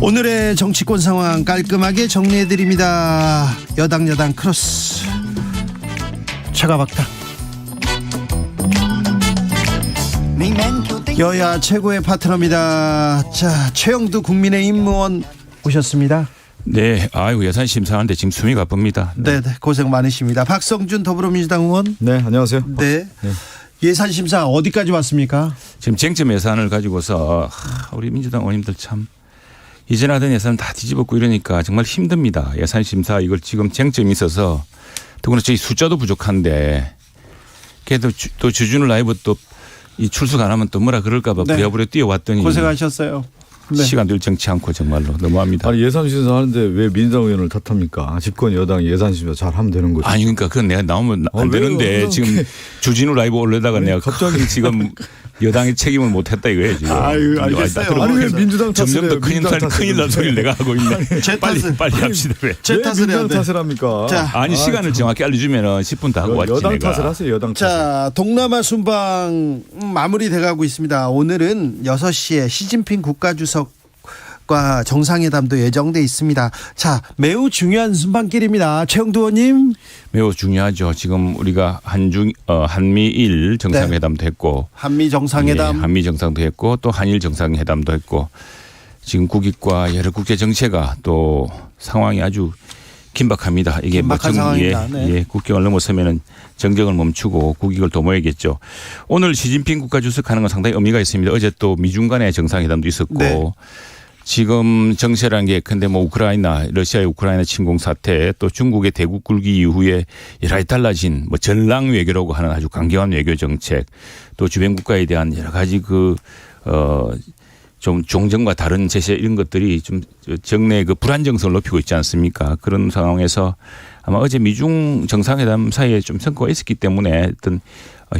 오늘의 정치권 상황 깔끔하게 정리해드립니다. 여당 크로스 최가박당. 여야 최고의 파트너입니다. 자, 최영두 국민의힘 의원 오셨습니다. 네, 아이고 예산 심사하는데 지금 숨이 가쁩니다. 네, 고생 많으십니다. 박성준 더불어민주당 의원. 네, 안녕하세요. 네. 예산 심사 어디까지 왔습니까? 지금 쟁점 예산을 가지고서 우리 민주당 의원님들 참 이전에 하던 예산 다 뒤집었고 이러니까 정말 힘듭니다. 예산 심사 이걸 지금 쟁점이 있어서 더구나 저희 숫자도 부족한데 그래도 또 주진우 라이브 또 이 출석 안 하면 또 뭐라 그럴까 봐 부랴부랴 뛰어왔더니 고생하셨어요. 네. 시간도 일정치 않고 정말로 너무합니다. 아니 예산 심사 하는데 왜 민주당 의원을 탓합니까? 집권 여당이 예산 심사 잘 하면 되는 거죠. 아니 그러니까 그건 내가 나오면 안 되는데 지금 주진우 라이브 올려다가 내가 갑자기 지금 여당이 책임을 못했다 이거예요 지금. 아유, 알겠어요. 아니 왜 민주당 탓을 점점 해요? 더 큰일 날 소리를 내가 하고 있네. 빨리 합시다. 왜? 제 왜 탓을 해야 민주당 돼. 탓을 합니까? 자, 아니 시간을 정확히 알려주면 10분 다 하고 왔지 여당 내가. 탓을 하세요. 여당 탓을. 자, 동남아 순방 마무리돼가고 있습니다. 오늘은 6시에 시진핑 국가주석과 정상회담도 예정돼 있습니다. 자, 매우 중요한 순방길입니다. 최영두 의원님. 매우 중요하죠. 지금 우리가 한미일 정상회담도 했고 한미 정상회담. 예, 한미 정상도 했고 또 한일 정상회담도 했고 지금 국익과 여러 국제 정세가 또 상황이 아주 긴박합니다. 이게 긴박한 상황입니다. 네. 예, 국경을 넘어서면은 정쟁을 멈추고 국익을 도모해야겠죠. 오늘 시진핑 국가주석 하는 건 상당히 의미가 있습니다. 어제 또 미중 간의 정상회담도 있었고 네. 지금 정세라는 게 근데 뭐 우크라이나 러시아의 우크라이나 침공 사태 또 중국의 대국 굴기 이후에 여러 가지 달라진 뭐 전랑 외교라고 하는 아주 강경한 외교 정책 또 주변 국가에 대한 여러 가지 좀 종전과 다른 제세 이런 것들이 좀 정내 그 불안정성을 높이고 있지 않습니까? 그런 상황에서 아마 어제 미중 정상회담 사이에 좀 성과가 있었기 때문에 어떤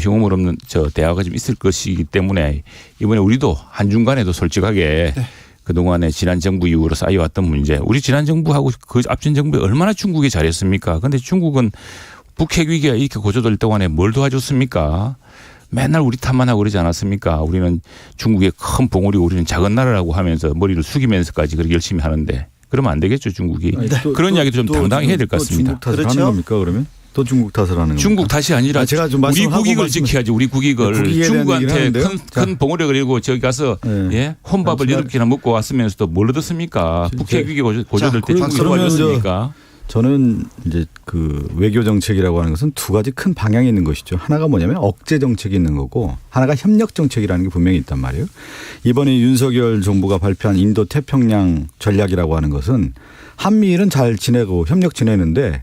흉물 없는 대화가 좀 있을 것이기 때문에 이번에 우리도 한중 간에도 솔직하게 네. 그동안에 지난 정부 이후로 쌓여왔던 문제. 우리 지난 정부하고 그 앞전 정부에 얼마나 중국이 잘했습니까? 그런데 중국은 북핵 위기가 이렇게 고조될 동안에 뭘 도와줬습니까? 맨날 우리 탓만 하고 그러지 않았습니까? 우리는 중국의 큰 봉우리 우리는 작은 나라라고 하면서 머리를 숙이면서까지 그렇게 열심히 하는데 그러면 안 되겠죠 중국이. 아니, 그런 이야기도 좀 당당히 해야 될 것 같습니다. 중국 탓을 그렇죠? 하는 겁니까 그러면? 또 중국 탓을 하는 겁니까? 중국 탓이 아니라 제가 좀 우리 말씀하고 국익을 지켜야지. 우리 국익을 국익에 대한 얘기를 중국한테 하는데요. 큰 봉우리 그리고 저기 가서 네. 예? 혼밥을 잠시만. 7끼나 먹고 왔으면서도 뭘 얻었습니까? 북핵 위기 고조될 때 그럼 중국이 그러면 도와줬습니까? 저는 이제 그 외교 정책이라고 하는 것은 두 가지 큰 방향이 있는 것이죠. 하나가 뭐냐면 억제 정책이 있는 거고 하나가 협력 정책이라는 게 분명히 있단 말이에요. 이번에 윤석열 정부가 발표한 인도 태평양 전략이라고 하는 것은 한미일은 잘 지내고 협력 지내는데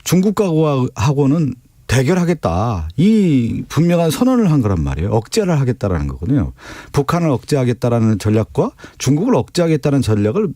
중국하고는 대결하겠다. 이 분명한 선언을 한 거란 말이에요. 억제를 하겠다라는 거거든요. 북한을 억제하겠다라는 전략과 중국을 억제하겠다는 전략을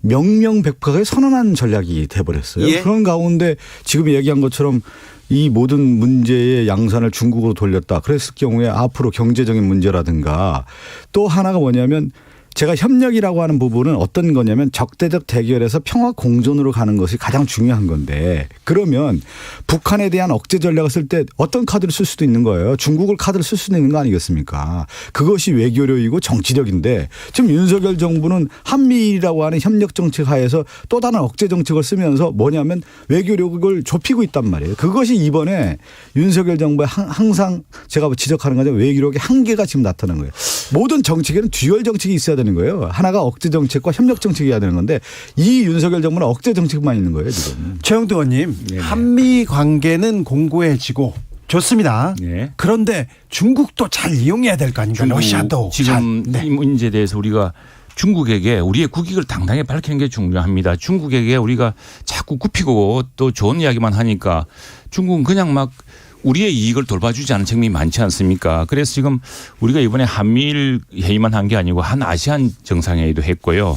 명명백백하게 선언한 전략이 돼버렸어요. 예. 그런 가운데 지금 얘기한 것처럼 이 모든 문제의 양산을 중국으로 돌렸다. 그랬을 경우에 앞으로 경제적인 문제라든가 또 하나가 뭐냐면 제가 협력이라고 하는 부분은 어떤 거냐면 적대적 대결에서 평화 공존으로 가는 것이 가장 중요한 건데 그러면 북한에 대한 억제 전략을 쓸 때 어떤 카드를 쓸 수도 있는 거예요. 중국을 카드를 쓸 수도 있는 거 아니겠습니까? 그것이 외교력이고 정치력인데 지금 윤석열 정부는 한미일이라고 하는 협력 정책 하에서 또 다른 억제 정책을 쓰면서 뭐냐면 외교력을 좁히고 있단 말이에요. 그것이 이번에 윤석열 정부의 항상 제가 지적하는 거죠. 외교력의 한계가 지금 나타난 거예요. 모든 정책에는 듀얼 정책이 있어야 되는 거예요. 하나가 억제 정책과 협력 정책이어야 되는 건데 이 윤석열 정부는 억제 정책만 있는 거예요 지금. 최영두 의원님. 네네. 한미 관계는 공고해지고 좋습니다. 네. 그런데 중국도 잘 이용해야 될 거 아닙니까? 러시아도. 지금 잘. 네. 이 문제에 대해서 우리가 중국에게 우리의 국익을 당당히 밝히는 게 중요합니다. 중국에게 우리가 자꾸 굽히고 또 좋은 이야기만 하니까 중국은 그냥 막 우리의 이익을 돌봐주지 않은 측면이 많지 않습니까? 그래서 지금 우리가 이번에 한미일 회의만 한 게 아니고 한 아시안 정상회의도 했고요.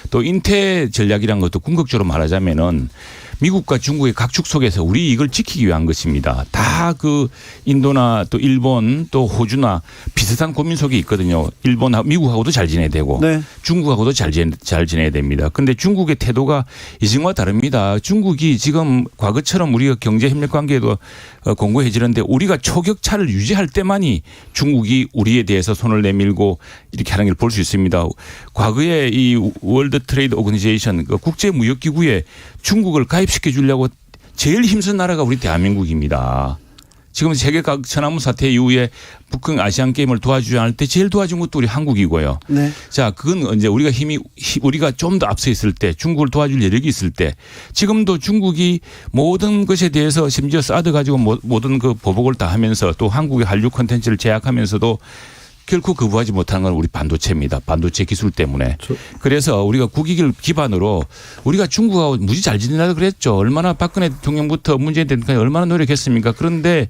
또 인태 전략이라는 것도 궁극적으로 말하자면은 미국과 중국의 각축 속에서 우리 이걸 지키기 위한 것입니다. 다 그 인도나 또 일본 또 호주나 비슷한 고민 속에 있거든요. 일본하고 미국하고도 잘 지내야 되고 네. 중국하고도 잘 지내야 됩니다. 그런데 중국의 태도가 이전과 다릅니다. 중국이 지금 과거처럼 우리가 경제 협력 관계도 공고해지는데 우리가 초격차를 유지할 때만이 중국이 우리에 대해서 손을 내밀고 이렇게 하는 걸 볼 수 있습니다. 과거에 이 월드 트레이드 오거니제이션 국제무역기구에 중국을 가입시켜 주려고 제일 힘쓴 나라가 우리 대한민국입니다. 지금 세계 각 천안문 사태 이후에 북한 아시안 게임을 도와주지 않을 때 제일 도와준 것도 우리 한국이고요. 네. 자, 그건 이제 우리가 좀 더 앞서 있을 때 중국을 도와줄 여력이 있을 때 지금도 중국이 모든 것에 대해서 심지어 사드 가지고 모든 그 보복을 다 하면서 또 한국의 한류 콘텐츠를 제약하면서도 결코 거부하지 못하는 건 우리 반도체입니다. 반도체 기술 때문에. 그래서 우리가 국익을 기반으로 우리가 중국하고 무지 잘 지내려고 그랬죠. 얼마나 박근혜 대통령부터 문재인 대통령까지 얼마나 노력했습니까. 그런데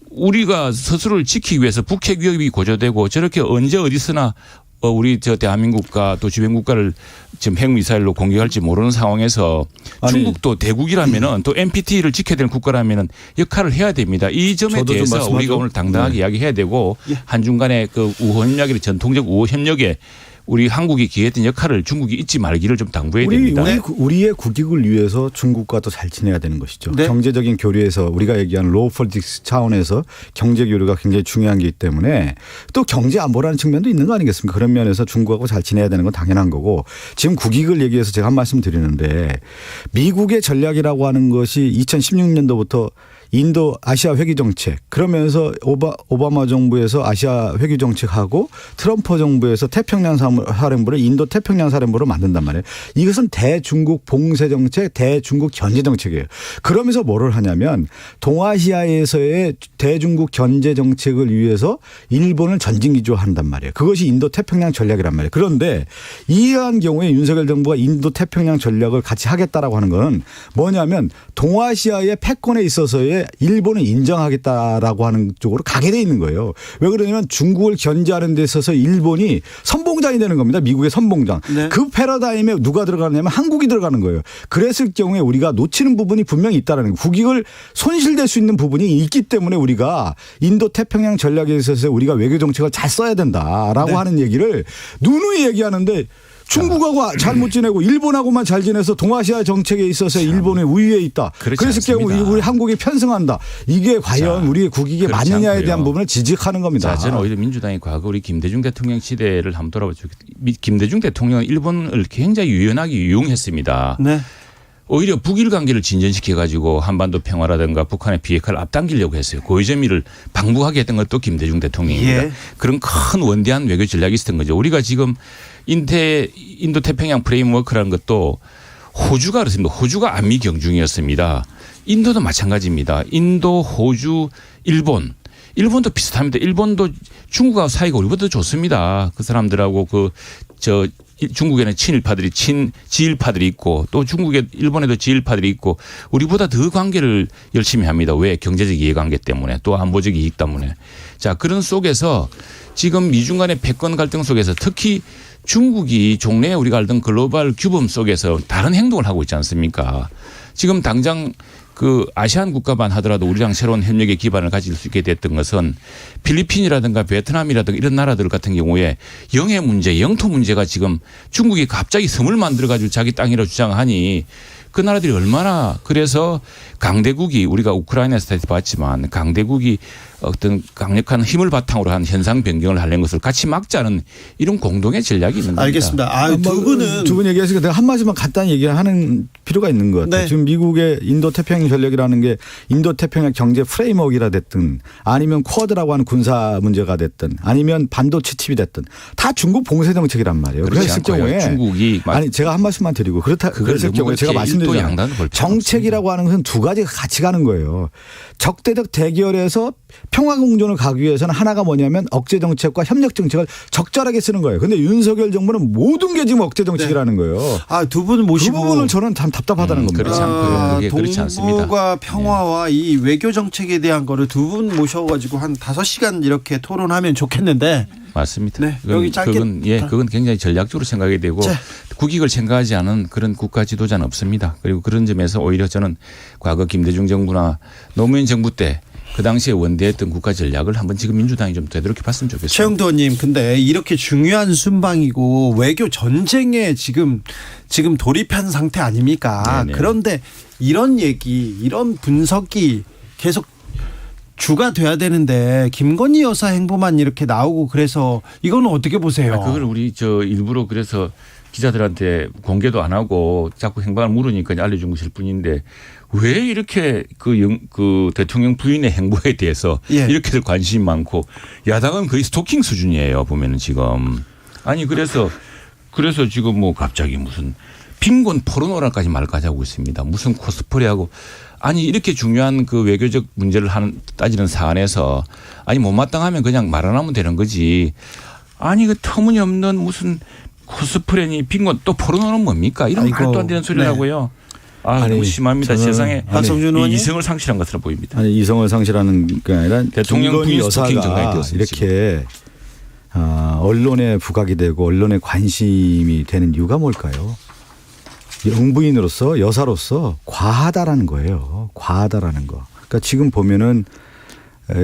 우리가 스스로를 지키기 위해서 북핵 위협이 고조되고 저렇게 언제 어디서나 우리 저 대한민국과 또 주변 국가를 지금 핵미사일로 공격할지 모르는 상황에서 중국도 대국이라면은 또 NPT를 지켜야 되는 국가라면은 역할을 해야 됩니다. 이 점에 대해서 우리가 오늘 당당하게 이야기해야 되고 한중 간의 그 우호협력의 전통적 우호협력에 우리 한국이 기여했던 역할을 중국이 잊지 말기를 좀 당부해야 됩니다. 우리의 국익을 위해서 중국과 또 잘 지내야 되는 것이죠. 네. 경제적인 교류에서 우리가 얘기하는 로우 폴리틱스 차원에서 경제 교류가 굉장히 중요한 게 있기 때문에 또 경제 안보라는 측면도 있는 거 아니겠습니까? 그런 면에서 중국하고 잘 지내야 되는 건 당연한 거고 지금 국익을 얘기해서 제가 한 말씀 드리는데 미국의 전략이라고 하는 것이 2016년도부터 인도 아시아 회귀 정책 그러면서 오바마 정부에서 아시아 회귀 정책하고 트럼프 정부에서 태평양 사령부를 인도 태평양 사령부로 만든단 말이에요. 이것은 대중국 봉쇄 정책, 대중국 견제 정책이에요. 그러면서 뭐를 하냐면 동아시아에서의 대중국 견제 정책을 위해서 일본을 전진 기조한단 말이에요. 그것이 인도 태평양 전략이란 말이에요. 그런데 이러한 경우에 윤석열 정부가 인도 태평양 전략을 같이 하겠다라고 하는 건 뭐냐면 동아시아의 패권에 있어서의 일본을 인정하겠다라고 하는 쪽으로 가게 돼 있는 거예요. 왜 그러냐면 중국을 견제하는 데 있어서 일본이 선봉장이 되는 겁니다. 미국의 선봉장. 네. 그 패러다임에 누가 들어가냐면 한국이 들어가는 거예요. 그랬을 경우에 우리가 놓치는 부분이 분명히 있다는 거예요. 국익을 손실될 수 있는 부분이 있기 때문에 우리가 인도 태평양 전략에 있어서 우리가 외교 정책을 잘 써야 된다라고 네. 하는 얘기를 누누이 얘기하는데 중국하고 잘 못 지내고 일본하고만 잘 지내서 동아시아 정책에 있어서 일본의 우위에 있다. 그래서 경우 우리 한국이 편승한다. 이게 과연 우리의 국익에 맞느냐에 대한 부분을 지적하는 겁니다. 자, 저는 오히려 민주당이 과거 우리 김대중 대통령 시대를 한번 돌아보죠. 김대중 대통령은 일본을 굉장히 유연하게 이용했습니다. 네. 오히려 북일 관계를 진전시켜 가지고 한반도 평화라든가 북한의 비핵화를 앞당기려고 했어요. 고위점의를 방북하게 했던 것도 김대중 대통령입니다. 예. 그런 큰 원대한 외교 전략이 있었던 거죠. 우리가 지금 인도 태평양 프레임워크라는 것도 호주가 그렇습니다. 호주가 안미 경중이었습니다. 인도도 마찬가지입니다. 인도, 호주, 일본도 비슷합니다. 일본도 중국하고 사이가 우리보다 좋습니다. 그 사람들하고 중국에는 친일파들이 지일파들이 있고 또 일본에도 지일파들이 있고 우리보다 더 관계를 열심히 합니다. 왜? 경제적 이해관계 때문에 또 안보적 이익 때문에. 자, 그런 속에서 지금 미중 간의 패권 갈등 속에서 특히 중국이 종래에 우리가 알던 글로벌 규범 속에서 다른 행동을 하고 있지 않습니까? 지금 당장 그 아시안 국가만 하더라도 우리랑 새로운 협력의 기반을 가질 수 있게 됐던 것은 필리핀이라든가 베트남이라든가 이런 나라들 같은 경우에 영해 문제, 영토 문제가 지금 중국이 갑자기 섬을 만들어 가지고 자기 땅이라고 주장하니 그 나라들이 얼마나 그래서 강대국이 우리가 우크라이나에서 봤지만 강대국이 어떤 강력한 힘을 바탕으로 한 현상 변경을 하려는 것을 같이 막자는 이런 공동의 전략이 있는 겁니다. 알겠습니다. 두 분 얘기하시니까 내가 한 마디만 간단히 얘기하는 필요가 있는 것 같아요. 네. 지금 미국의 인도 태평양 전략이라는 게 인도 태평양 경제 프레임워크라 됐든 아니면 쿼드라고 하는 군사 문제가 됐든 아니면 반도체 칩이 됐든 다 중국 봉쇄 정책이란 말이에요. 그랬을 경우에 중국이 제가 한 말씀만 드리고 그랬을 경우에 제가 말씀드리잖아요. 정책이라고 하는 것은 두 가지가 같이 가는 거예요. 적대적 대결에서 평화 공존을 가기 위해서는 하나가 뭐냐면 억제 정책과 협력 정책을 적절하게 쓰는 거예요. 그런데 윤석열 정부는 모든 게 지금 억제 정책이라는 거예요. 두 분을 모시고 그 부분을 저는 참 답답하다는 겁니다. 그렇지 않고요. 그게 그렇지 않습니다. 동북아 평화와 이 외교 정책에 대한 거를 두 분 모셔가지고 한 5시간 이렇게 토론하면 좋겠는데 맞습니다. 네, 여기 짧게 그건 굉장히 전략적으로 생각이 되고 자. 국익을 생각하지 않은 그런 국가 지도자는 없습니다. 그리고 그런 점에서 오히려 저는 과거 김대중 정부나 노무현 정부 때 그 당시에 원대했던 국가 전략을 한번 지금 민주당이 좀 되도록해 봤으면 좋겠어요. 최영도 의원님, 근데 이렇게 중요한 순방이고 외교 전쟁에 지금 돌입한 상태 아닙니까? 네네. 그런데 이런 얘기, 이런 분석이 계속 주가 돼야 되는데 김건희 여사 행보만 이렇게 나오고 그래서 이거는 어떻게 보세요? 그걸 우리 일부러 그래서 기자들한테 공개도 안 하고 자꾸 행방을 물으니까 알려준 것일 뿐인데 왜 이렇게 그 대통령 부인의 행보에 대해서 예. 이렇게들 관심이 많고 야당은 거의 스토킹 수준이에요. 보면은 지금. 아니 그래서 지금 뭐 갑자기 무슨 빈곤 포르노라까지 말까지 하고 있습니다. 무슨 코스프레하고 아니 이렇게 중요한 그 외교적 문제를 따지는 사안에서 아니 못마땅하면 그냥 말 안 하면 되는 거지. 아니 그 터무니없는 무슨 코스프레니 빈곤 또 포르노는 뭡니까? 이런 아이고, 말도 안 되는 소리라고요. 너무 심합니다. 세상에 박성준 의원님? 이성을 상실한 것으로 보입니다. 아니 이성을 상실하는 게 아니라 대통령 김건희 부인 스토킹 정당이 여사가 되었습니다, 이렇게 언론에 부각이 되고 언론에 관심이 되는 이유가 뭘까요? 영부인으로서 여사로서 과하다라는 거예요. 과하다라는 거. 그러니까 지금 보면은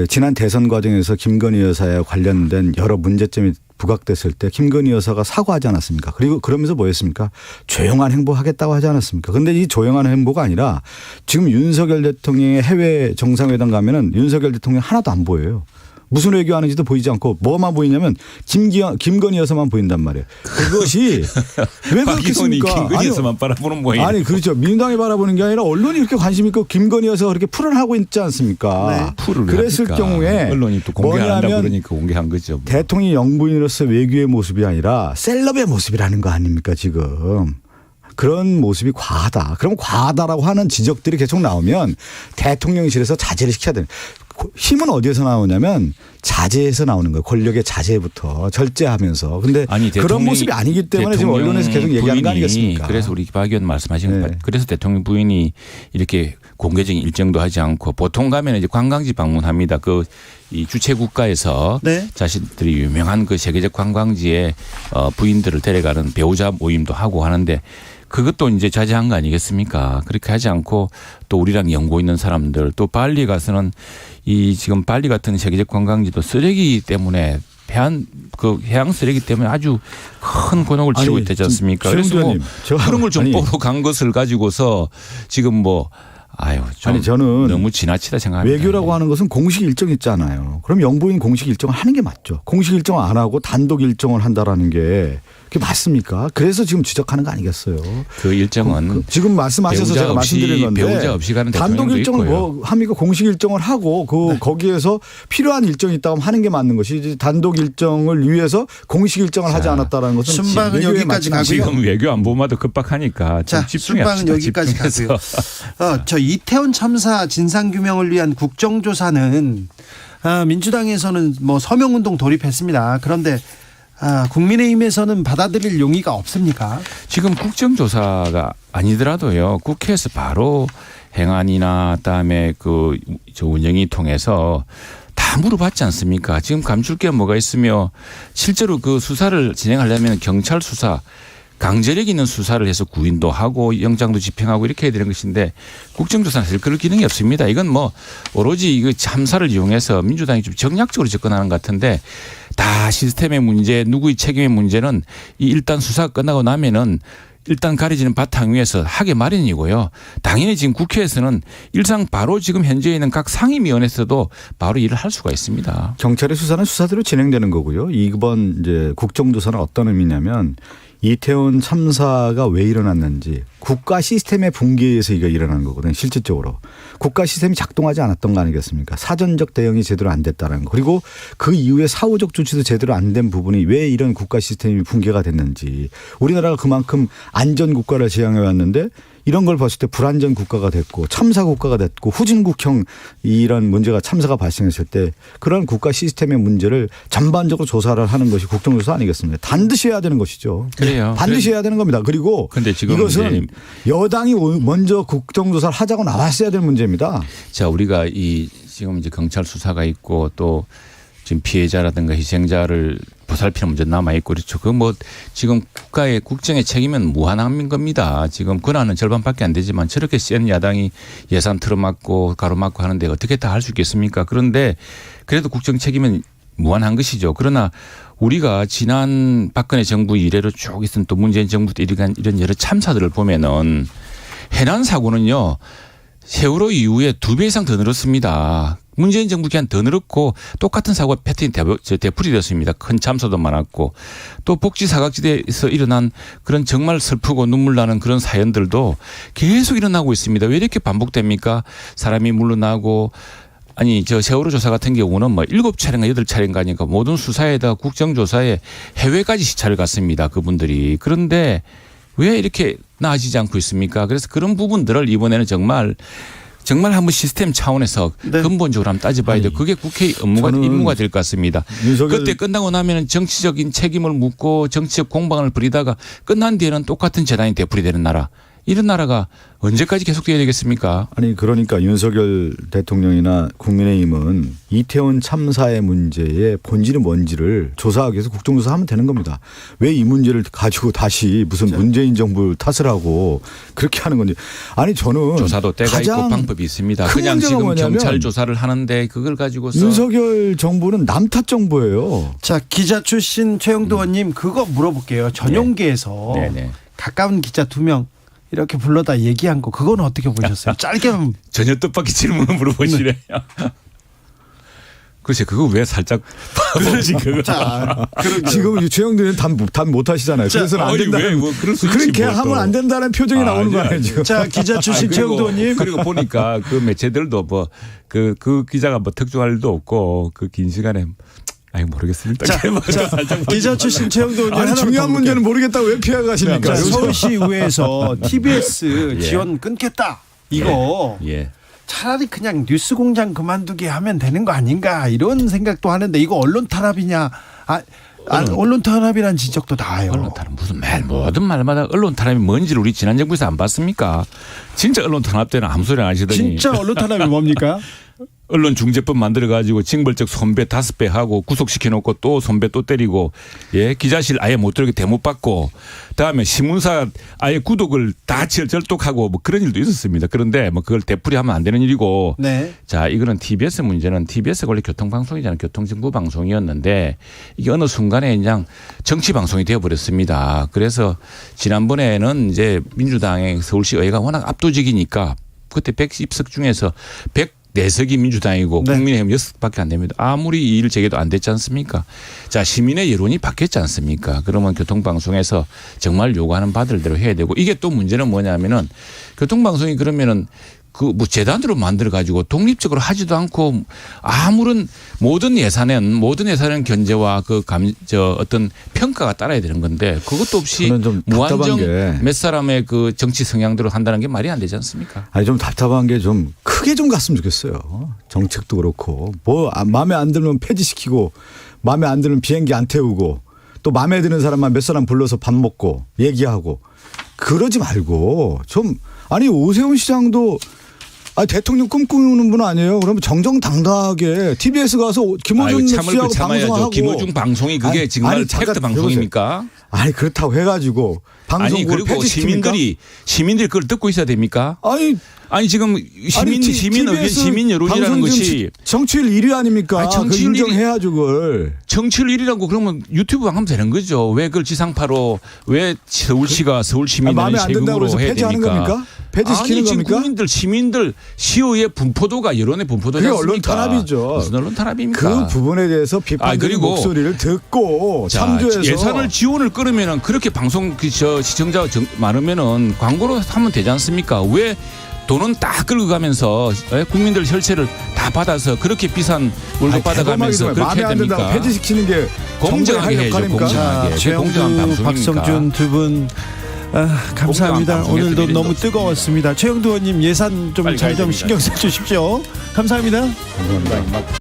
지난 대선 과정에서 김건희 여사에 관련된 여러 문제점이 부각됐을 때 김건희 여사가 사과하지 않았습니까? 그리고 그러면서 뭐였습니까? 조용한 행보 하겠다고 하지 않았습니까? 그런데 이 조용한 행보가 아니라 지금 윤석열 대통령의 해외 정상회담 가면은 윤석열 대통령 하나도 안 보여요. 무슨 외교하는지도 보이지 않고 뭐만 보이냐면 김건희 여사만 보인단 말이에요. 그것이 왜 그렇겠습니까? 김건희 여사만 바라보는 모양. 아니 그렇죠. 민주당이 바라보는 게 아니라 언론이 그렇게 관심 있고 김건희 여사가 그렇게 풀을 하고 있지 않습니까? 풀을 그랬을 합니까? 경우에 언론이 또 공개 안 한다고 뭐냐면 그러니까 공개한 거죠. 뭐. 대통령이 영부인으로서 외교의 모습이 아니라 셀럽의 모습이라는 거 아닙니까 지금. 그런 모습이 과하다. 그럼 과하다라고 하는 지적들이 계속 나오면 대통령실에서 자제를 시켜야 되는. 힘은 어디에서 나오냐면 자제에서 나오는 거예요. 권력의 자제부터 절제하면서. 근데 그런 모습이 아니기 때문에 지금 언론에서 계속 얘기하는 거 아니겠습니까? 그래서 우리 박 의원 말씀하신 것 그래서 대통령 부인이 이렇게 공개적인 일정도 하지 않고 보통 가면 이제 관광지 방문합니다. 이 주최 국가에서 네. 자신들이 유명한 그 세계적 관광지에 부인들을 데려가는 배우자 모임도 하고 하는데 그것도 이제 자제한 거 아니겠습니까? 그렇게 하지 않고 또 우리랑 연고 있는 사람들 또 발리 가서는 이 지금 발리 같은 세계적 관광지도 쓰레기 때문에 해양 쓰레기 때문에 아주 큰 곤혹을 치고 있지 않습니까? 그래서 뭐 그런 걸 좀 보러 간 것을 가지고서 지금 뭐 저는 너무 지나치다 생각합니다. 외교라고 하는 것은 공식 일정 있잖아요. 그럼 영부인 공식 일정을 하는 게 맞죠. 공식 일정 안 하고 단독 일정을 한다라는 게 그게 맞습니까? 그래서 지금 지적하는 거 아니겠어요? 그 일정은 지금 말씀하셔서 제가 말씀드린 건데 배우자 없이 가는 단독 일정을 뭐 합니까? 공식 일정을 하고 거기에서 필요한 일정이 있다면 하는 게 맞는 것이지 단독 일정을 위해서 공식 일정을 하지 않았다라는 것은 순방은 여기까지 가고요. 지금 외교 안보마도 급박하니까 좀 집중해서 순방은 여기까지 가고요. 저 이태원 참사 진상규명을 위한 국정조사는 민주당에서는 뭐 서명운동 돌입했습니다. 그런데 국민의힘에서는 받아들일 용의가 없습니까? 지금 국정조사가 아니더라도요. 국회에서 바로 행안이나 그다음에 저 운영위 통해서 다 물어봤지 않습니까? 지금 감출 게 뭐가 있으며 실제로 그 수사를 진행하려면 경찰 수사 강제력 있는 수사를 해서 구인도 하고 영장도 집행하고 이렇게 해야 되는 것인데 국정조사는 사실 그럴 기능이 없습니다. 이건 뭐 오로지 이거 참사를 이용해서 민주당이 좀 정략적으로 접근하는 것 같은데 다 시스템의 문제, 누구의 책임의 문제는 일단 수사 끝나고 나면은 일단 가려지는 바탕 위에서 하게 마련이고요. 당연히 지금 국회에서는 일상 바로 지금 현재 있는 각 상임위원회에서도 바로 일을 할 수가 있습니다. 경찰의 수사는 수사대로 진행되는 거고요. 이번 이제 국정조사는 어떤 의미냐면 이태원 참사가 왜 일어났는지 국가 시스템의 붕괴에서 이거 일어난 거거든요. 실질적으로. 국가 시스템이 작동하지 않았던 거 아니겠습니까? 사전적 대응이 제대로 안 됐다는 거. 그리고 그 이후에 사후적 조치도 제대로 안 된 부분이 왜 이런 국가 시스템이 붕괴가 됐는지. 우리나라가 그만큼 안전 국가를 지향해 왔는데 이런 걸 봤을 때 불안전 국가가 됐고 참사 국가가 됐고 후진국형 이런 문제가 참사가 발생했을 때 그런 국가 시스템의 문제를 전반적으로 조사를 하는 것이 국정조사 아니겠습니까? 반드시 해야 되는 것이죠. 그래요. 반드시 해야 되는 겁니다. 그리고 지금 이것은 여당이 먼저 국정조사를 하자고 나왔어야 될 문제입니다. 자, 우리가 지금 이제 경찰 수사가 있고 또 지금 피해자라든가 희생자를 보살피는 문제 남아 있고 그렇죠. 그 뭐 지금 국가의 국정의 책임은 무한한 겁니다. 지금 권한은 절반밖에 안 되지만 저렇게 센 야당이 예산 틀어막고 가로막고 하는데 어떻게 다 할 수 있겠습니까? 그런데 그래도 국정 책임은 무한한 것이죠. 그러나 우리가 지난 박근혜 정부 이래로 쭉 있던 또 문재인 정부 때 이런 여러 참사들을 보면은 해난 사고는요. 세월호 이후에 2배 이상 더 늘었습니다. 문재인 정부 기간 더 늘었고 똑같은 사고 패턴이 되풀이 되었습니다. 큰 참사도 많았고 또 복지 사각지대에서 일어난 그런 정말 슬프고 눈물 나는 그런 사연들도 계속 일어나고 있습니다. 왜 이렇게 반복됩니까? 사람이 물러나고 아니 저 세월호 조사 같은 경우는 뭐 7차례인가 8차례인가 하니까 모든 수사에다 국정조사에 해외까지 시차를 갔습니다. 그분들이. 그런데 왜 이렇게 나아지지 않고 있습니까? 그래서 그런 부분들을 이번에는 정말 한번 시스템 차원에서 네. 근본적으로 한번 따져봐야 돼요. 그게 국회의 임무가 될 것 같습니다. 그때 끝나고 나면 정치적인 책임을 묻고 정치적 공방을 벌이다가 끝난 뒤에는 똑같은 재단이 되풀이되는 나라. 이런 나라가 언제까지 계속돼야 되겠습니까? 아니 그러니까 윤석열 대통령이나 국민의힘은 이태원 참사의 문제의 본질이 뭔지를 조사하기 위해서 국정조사하면 되는 겁니다. 왜 이 문제를 가지고 다시 무슨 문재인 정부 탓을 하고 그렇게 하는 건지. 아니 저는 조사도 때가 있고 방법이 있습니다. 그냥 지금 경찰 조사를 하는데 그걸 가지고서 윤석열 정부는 남탓 정부예요. 자, 기자 출신 최영도 의원님 그거 물어볼게요. 전용기에서 네네. 가까운 기자 2명 이렇게 불러다 얘기한 거 그건 어떻게 보셨어요? 짧게만. 전혀 뜻밖의 질문을 물어보시네요. 글쎄 그거 왜 살짝 바보지 그거. 자, 지금 최영도는 답 못하시잖아요. 그래서는 안 된다. 그렇게 하면 안 된다는 표정이 나오는 거예요 지금. 자, 기자 출신 최영도 의원님. 그리고 보니까 그 매체들도 뭐 그 기자가 뭐 특종할 일도 없고 그 긴 시간에 아니 모르겠습니다. 자, 기자 출신 최영도 의원님. 아니 중요한 문제는 모르겠다고 왜 피해 가십니까? 서울시의회에서 TBS 예. 지원 끊겠다. 이거 예. 차라리 그냥 뉴스공장 그만두게 하면 되는 거 아닌가 이런 생각도 하는데 이거 언론 탄압이냐? 언론 탄압이라는 지적도 나와요. 언론 탄압 무슨 모든 말마다 언론 탄압이 뭔지를 우리 지난 정부에서 안 봤습니까? 진짜 언론 탄압 때는 아무 소리 안 하시더니. 진짜 언론 탄압이 뭡니까? 언론중재법 만들어가지고 징벌적 손배 5배 하고 구속시켜놓고 또 손배 또 때리고 예 기자실 아예 못 들어오게 대못 받고 그다음에 신문사 아예 구독을 다 절독하고 뭐 그런 일도 있었습니다. 그런데 뭐 그걸 되풀이하면 안 되는 일이고 네. 자 이거는 TBS 문제는 TBS가 원래 교통방송이잖아요. 교통정보 방송이었는데 이게 어느 순간에 그냥 정치방송이 되어버렸습니다. 그래서 지난번에는 이제 민주당의 서울시 의회가 워낙 압도적이니까 그때 110석 중에서 104석이 민주당이고 네. 국민의힘 6석밖에 안 됩니다. 아무리 이일 제기도 안 됐지 않습니까? 자 시민의 여론이 바뀌었지 않습니까? 그러면 교통방송에서 정말 요구하는 바들 대로 해야 되고 이게 또 문제는 뭐냐면은 교통방송이 그러면은 그 뭐 재단으로 만들어 가지고 독립적으로 하지도 않고 아무런 모든 예산은 견제와 어떤 평가가 따라야 되는 건데 그것도 없이 무한정 몇 사람의 그 정치 성향대로 한다는 게 말이 안 되지 않습니까? 아니 좀 답답한 게 좀 크게 좀 갔으면 좋겠어요. 정책도 그렇고 뭐 마음에 안 들면 폐지시키고 마음에 안 들면 비행기 안 태우고 또 마음에 드는 사람만 몇 사람 불러서 밥 먹고 얘기하고 그러지 말고 좀 아니 오세훈 시장도 대통령 꿈꾸는 분 아니에요? 그러면 정정당당하게 TBS 가서 김어준 씨하고 방송하고. 김어준 방송이 그게 정말 팩트 방송입니까? 아니 그렇다고 해가지고 방송 아니 그리고 시민들이 그걸 듣고 있어야 됩니까? 아니 지금 시민 여론이라는 것이 정치율 1위 아닙니까? 정치율 인정해야죠 그걸. 정치율 1위라고 그러면 유튜브 하면 되는 거죠. 왜 그걸 지상파로 왜 서울시가 서울 시민들이 세금으로 해야 됩니까? 폐지시키는 지금 겁니까? 시민들 시의회 분포도가 여론의 분포도지 않습니까? 언론 탄압이죠. 무슨 언론 탄압입니까? 그 부분에 대해서 비판적인 목소리를 듣고 참조해서 예산을 지원을 끌으면 그렇게 방송 시청자가 많으면은 광고로 하면 되지 않습니까? 왜 돈은 다 끌고 가면서 국민들 혈세를 다 받아서 그렇게 비싼 월급 받아가면서 그렇게 해야 됩니까? 폐지시키는 게 공정하게 해야죠. 공정하게. 공정한 방송입니까? 박성준 두 분 감사합니다. 오늘도 너무 뜨거웠습니다. 최영도 의원님 예산 좀 잘 좀 신경 써주십시오. 감사합니다. 감사합니다.